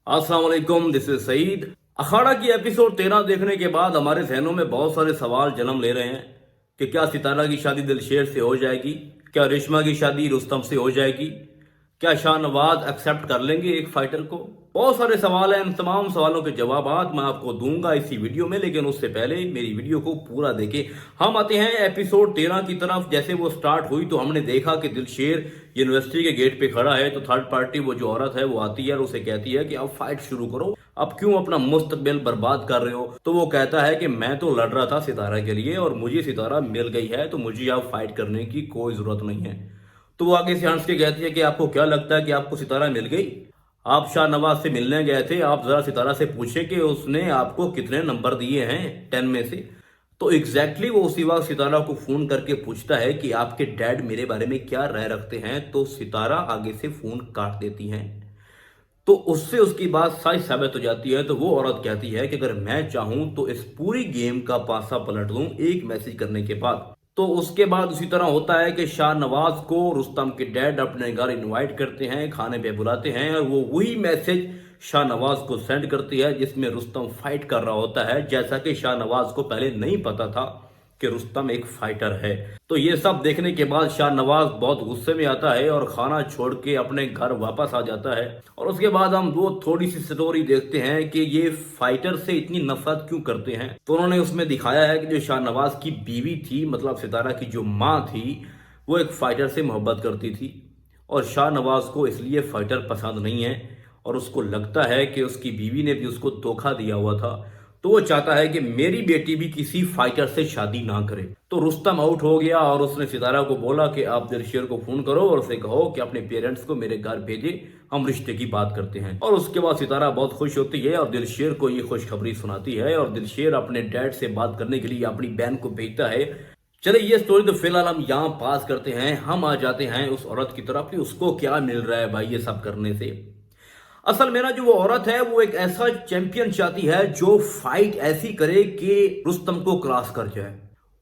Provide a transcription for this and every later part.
अस्सलाम वालेकुम, this is Saeed. अखाड़ा की एपिसोड 13 देखने के बाद हमारे जहनों में बहुत सारे सवाल जन्म ले रहे हैं कि क्या सितारा की शादी दिलशेर से हो जाएगी, क्या रेशमा की शादी रुस्तम से हो जाएगी, क्या शाहनवाज एक्सेप्ट कर लेंगे एक फाइटर को। बहुत सारे सवाल हैं, इन तमाम सवालों के जवाब मैं आपको दूंगा इसी वीडियो में, लेकिन उससे पहले मेरी वीडियो को पूरा देखें। हम आते हैं एपिसोड 13 की तरफ। जैसे वो स्टार्ट हुई तो हमने देखा कि दिलशेर यूनिवर्सिटी के गेट पे खड़ा है, तो थर्ड पार्टी वो जो औरत है वो आती है और उसे कहती है कि अब फाइट शुरू करो, अब क्यों अपना मुस्तकबिल बर्बाद कर रहे हो। तो वो कहता है कि मैं तो लड़ रहा था सितारा के लिए और मुझे सितारा मिल गई है, तो मुझे अब फाइट करने की कोई जरूरत नहीं है। तो वो आगे से हंस के कहती है कि आपको क्या लगता है कि आपको सितारा मिल गई? आप शाहनवाज से मिलने गए थे, आप जरा सितारा से पूछे कि उसने आपको कितने नंबर दिए हैं 10 में से। तो एग्जैक्टली वो उसी वक्त सितारा को फोन करके पूछता है कि आपके डैड मेरे बारे में क्या राय रखते हैं। तो सितारा आगे से फोन काट देती हैं। तो उससे उसकी बात सच साबित हो जाती है। तो वो औरत कहती है कि अगर मैं चाहूं तो इस पूरी गेम का पासा पलट दूं एक मैसेज करने के बाद। तो उसके बाद उसी तरह होता है कि शाहनवाज को रुस्तम के डैड अपने घर इनवाइट करते हैं, खाने पे बुलाते हैं और वो वही मैसेज शाहनवाज को सेंड करती है जिसमें रुस्तम फाइट कर रहा होता है, जैसा कि शाहनवाज को पहले नहीं पता था कि रुस्तम एक फाइटर है। तो ये सब देखने के बाद शाहनवाज बहुत गुस्से में आता है और खाना छोड़ के अपने घर वापस आ जाता है। और उसके बाद हम वो थोड़ी सी स्टोरी देखते हैं कि ये फाइटर से इतनी नफरत क्यों करते हैं। तो उन्होंने उसमें दिखाया है कि जो शाहनवाज की बीवी थी, मतलब सितारा की जो माँ थी, वो एक फाइटर से मोहब्बत करती थी और शाहनवाज को इसलिए फाइटर पसंद नहीं है और उसको लगता है कि उसकी बीवी ने भी उसको धोखा दिया हुआ था। तो वो चाहता है कि मेरी बेटी भी किसी फाइटर से शादी ना करे। तो रुस्तम आउट हो गया और उसने सितारा को बोला कि आप दिलशेर को फोन करो और उसे कहो कि अपने पेरेंट्स को मेरे घर भेजे, हम रिश्ते की बात करते हैं। और उसके बाद सितारा बहुत खुश होती है और दिलशेर को ये खुशखबरी सुनाती है और दिलशेर अपने डैड से बात करने के लिए अपनी बहन को भेजता है। चले ये स्टोरी तो फिलहाल हम यहाँ पास करते हैं, हम आ जाते हैं उस औरत की तरफ कि उसको क्या मिल रहा है भाई ये सब करने से। असल में ना जो वो औरत है वो एक ऐसा चैंपियन चाहती है जो फाइट ऐसी करे कि रुस्तम को क्रॉस कर जाए।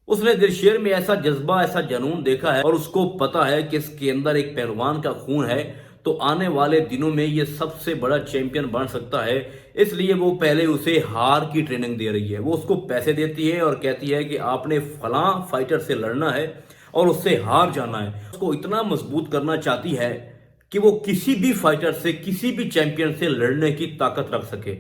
उसने दिलशेर में ऐसा जज्बा, ऐसा जुनून देखा है और उसको पता है कि इसके अंदर एक पहलवान का खून है, तो आने वाले दिनों में ये सबसे बड़ा चैंपियन बन सकता है। इसलिए वो पहले उसे हार की ट्रेनिंग दे रही है। वो उसको पैसे देती है और कहती है कि आपने फलां फाइटर से लड़ना है और उससे हार जाना है। उसको इतना मजबूत करना चाहती है कि वो किसी भी फाइटर से, किसी भी चैंपियन से लड़ने की ताकत रख सके।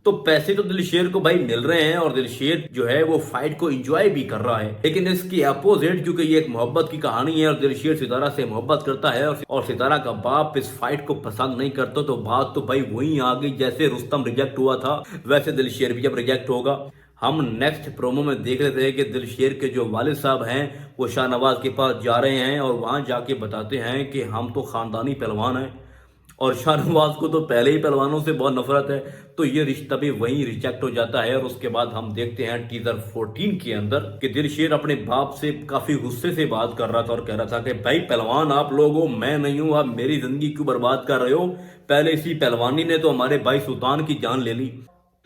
तो पैसे तो दिलशेर को भाई मिल रहे हैं और दिलशेर जो है वो फाइट को एंजॉय भी कर रहा है, लेकिन इसकी अपोजिट, क्योंकि ये एक मोहब्बत की कहानी है और दिलशेर सितारा से मोहब्बत करता है और सितारा का बाप इस फाइट को पसंद नहीं करता, तो बात तो भाई वही आ गई। जैसे रुस्तम रिजेक्ट हुआ था वैसे दिलशेर भी अब रिजेक्ट होगा। हम नेक्स्ट प्रोमो में देख रहे थे कि दिलशेर के जो वालिद साहब हैं वो शाहनवाज के पास जा रहे हैं और वहां जाके बताते हैं कि हम तो खानदानी पहलवान हैं और शाहनवाज को तो पहले ही पहलवानों से बहुत नफरत है। तो ये रिश्ता भी वहीं रिजेक्ट हो जाता है। और उसके बाद हम देखते हैं टीजर 14 के अंदर कि दिलशेर अपने बाप से काफी गुस्से से बात कर रहा था और कह रहा था कि भाई पहलवान आप लोग हो, मैं नहीं हूं, आप मेरी जिंदगी क्यों बर्बाद कर रहे हो? पहले इसी पहलवानी ने तो हमारे भाई सुल्तान की जान ले ली।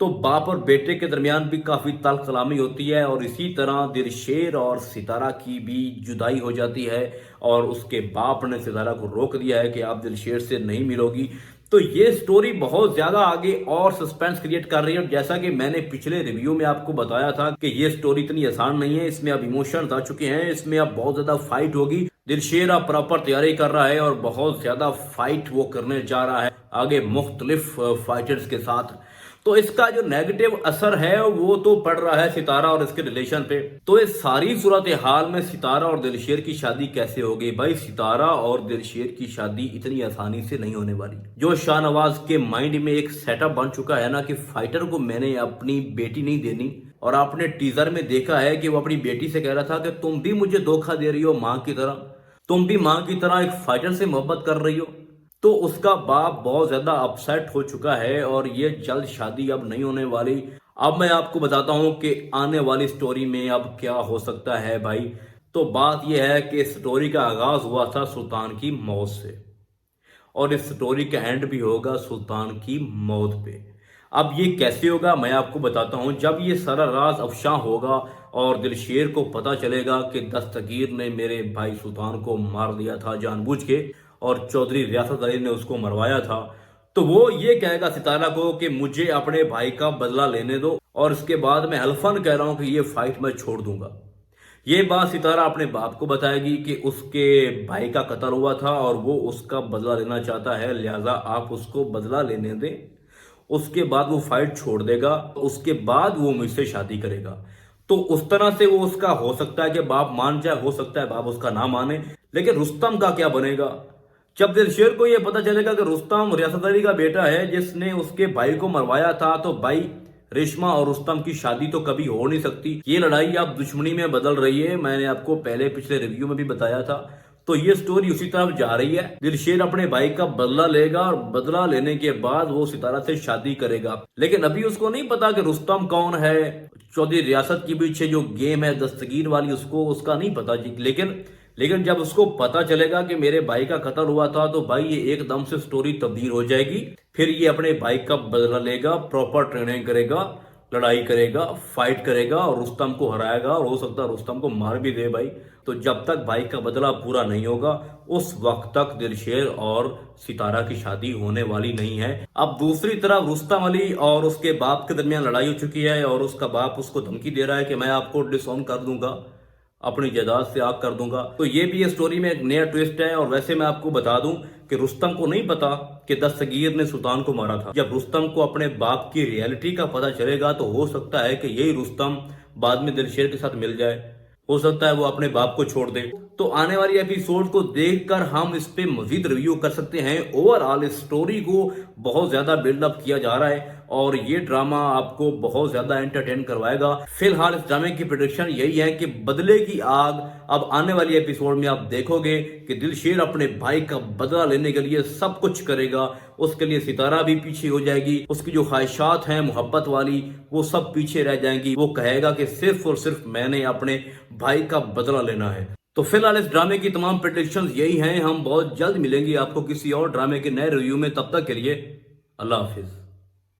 तो बाप और बेटे के दरमियान भी काफी तल्ख कलामी होती है और इसी तरह दिलशेर और सितारा की भी जुदाई हो जाती है और उसके बाप ने सितारा को रोक दिया है कि आप दिलशेर से नहीं मिलोगी। तो ये स्टोरी बहुत ज्यादा आगे और सस्पेंस क्रिएट कर रही है। जैसा कि मैंने पिछले रिव्यू में आपको बताया था कि ये स्टोरी इतनी आसान नहीं है, इसमें अब इमोशंस आ चुके हैं, इसमें अब बहुत ज्यादा फाइट होगी। दिलशेर अब प्रॉपर तैयारी कर रहा है और बहुत ज्यादा फाइट वो करने जा रहा है आगे मुख्तलिफ फाइटर्स के साथ। तो इसका जो नेगेटिव असर है वो तो पड़ रहा है सितारा और इसके रिलेशन पे। तो इस सारी सूरत हाल में सितारा और दिलशेर की शादी कैसे होगी? भाई सितारा और दिलशेर की शादी इतनी आसानी से नहीं होने वाली। जो शाहनवाज के माइंड में एक सेटअप बन चुका है ना कि फाइटर को मैंने अपनी बेटी नहीं देनी, और आपने टीजर में देखा है कि वो अपनी बेटी से कह रहा था कि तुम भी मुझे धोखा दे रही हो माँ की तरह, तुम भी माँ की तरह एक फाइटर से मोहब्बत कर रही हो। तो उसका बाप बहुत ज्यादा अपसेट हो चुका है और ये जल्द शादी अब नहीं होने वाली। अब मैं आपको बताता हूं कि आने वाली स्टोरी में अब क्या हो सकता है भाई। तो बात यह है कि स्टोरी का आगाज हुआ था सुल्तान की मौत से और इस स्टोरी का एंड भी होगा सुल्तान की मौत पे। अब ये कैसे होगा मैं आपको बताता हूं। जब ये सारा राज अफशां होगा और दिलशेर को पता चलेगा कि दस्तगीर ने मेरे भाई सुल्तान को मार दिया था जानबूझ के और चौधरी रियासत अली ने उसको मरवाया था, तो वो ये कहेगा सितारा को कि मुझे अपने भाई का बदला लेने दो, और इसके बाद मैं हल्फन कह रहा हूं कि ये फाइट मैं छोड़ दूंगा। ये बात सितारा अपने बाप को बताएगी कि उसके भाई का कत्ल हुआ था और वो उसका बदला लेना चाहता है, लिहाजा आप उसको बदला लेने दें। उसके बाद वो फाइट छोड़ देगा, उसके बाद वो मुझसे शादी करेगा। तो उस तरह से वो उसका हो सकता है कि बाप मान जाए, हो सकता है बाप उसका ना माने। लेकिन रुस्तम का क्या बनेगा? जब दिलशेर को यह पता चलेगा कि रुस्तम रियासत अली का बेटा है जिसने उसके भाई को मरवाया था, तो भाई रेशमा और रुस्तम की शादी तो कभी हो नहीं सकती। ये लड़ाई अब दुश्मनी में बदल रही है। मैंने आपको पहले पिछले रिव्यू में भी बताया था। तो ये स्टोरी उसी तरफ जा रही है। दिलशेर अपने भाई का बदला लेगा और बदला लेने के बाद वो सितारा से शादी करेगा। लेकिन अभी उसको नहीं पता कि रुस्तम कौन है। चौधरी रियासत के पीछे जो गेम है दस्तगीर वाली, उसका नहीं पता जी। लेकिन जब उसको पता चलेगा कि मेरे भाई का कत्ल हुआ था, तो भाई ये एकदम से स्टोरी तब्दील हो जाएगी। फिर ये अपने भाई का बदला लेगा, प्रॉपर ट्रेनिंग करेगा, लड़ाई करेगा, फाइट करेगा और रुस्तम को हराएगा, और हो सकता है रुस्तम को मार भी दे भाई। तो जब तक भाई का बदला पूरा नहीं होगा, उस वक्त तक दिलशेर और सितारा की शादी होने वाली नहीं है। अब दूसरी तरफ रुस्तम अली और उसके बाप के दरमियान लड़ाई हो चुकी है और उसका बाप उसको धमकी दे रहा है कि मैं आपको डिसऑन कर दूंगा, अपनी जायदाद से आग कर दूंगा। तो ये भी इस स्टोरी में एक नया ट्विस्ट है। और वैसे मैं आपको बता दूं कि रुस्तम को नहीं पता कि दस्तगीर ने सुल्तान को मारा था। जब रुस्तम को अपने बाप की रियलिटी का पता चलेगा, तो हो सकता है कि यही रुस्तम बाद में दिलशेर के साथ मिल जाए, हो सकता है वो अपने बाप को छोड़ दे। तो आने वाली एपिसोड को देखकर हम इस पे मजीद रिव्यू कर सकते हैं। ओवरऑल इस स्टोरी को बहुत ज्यादा बिल्डअप किया जा रहा है और ये ड्रामा आपको बहुत ज्यादा एंटरटेन करवाएगा। फिलहाल इस ड्रामे की प्रेडिक्शन यही है कि बदले की आग अब आने वाली एपिसोड में आप देखोगे कि दिलशेर अपने भाई का बदला लेने के लिए सब कुछ करेगा। उसके लिए सितारा भी पीछे हो जाएगी, उसकी जो ख्वाहिशात हैं मोहब्बत वाली वो सब पीछे रह जाएंगी। वो कहेगा कि सिर्फ और सिर्फ मैंने अपने भाई का बदला लेना है। तो फिलहाल इस ड्रामे की तमाम प्रेडिक्शंस यही हैं। हम बहुत जल्द मिलेंगे आपको किसी और ड्रामे के नए रिव्यू में। तब तक के लिए अल्लाह हाफिज।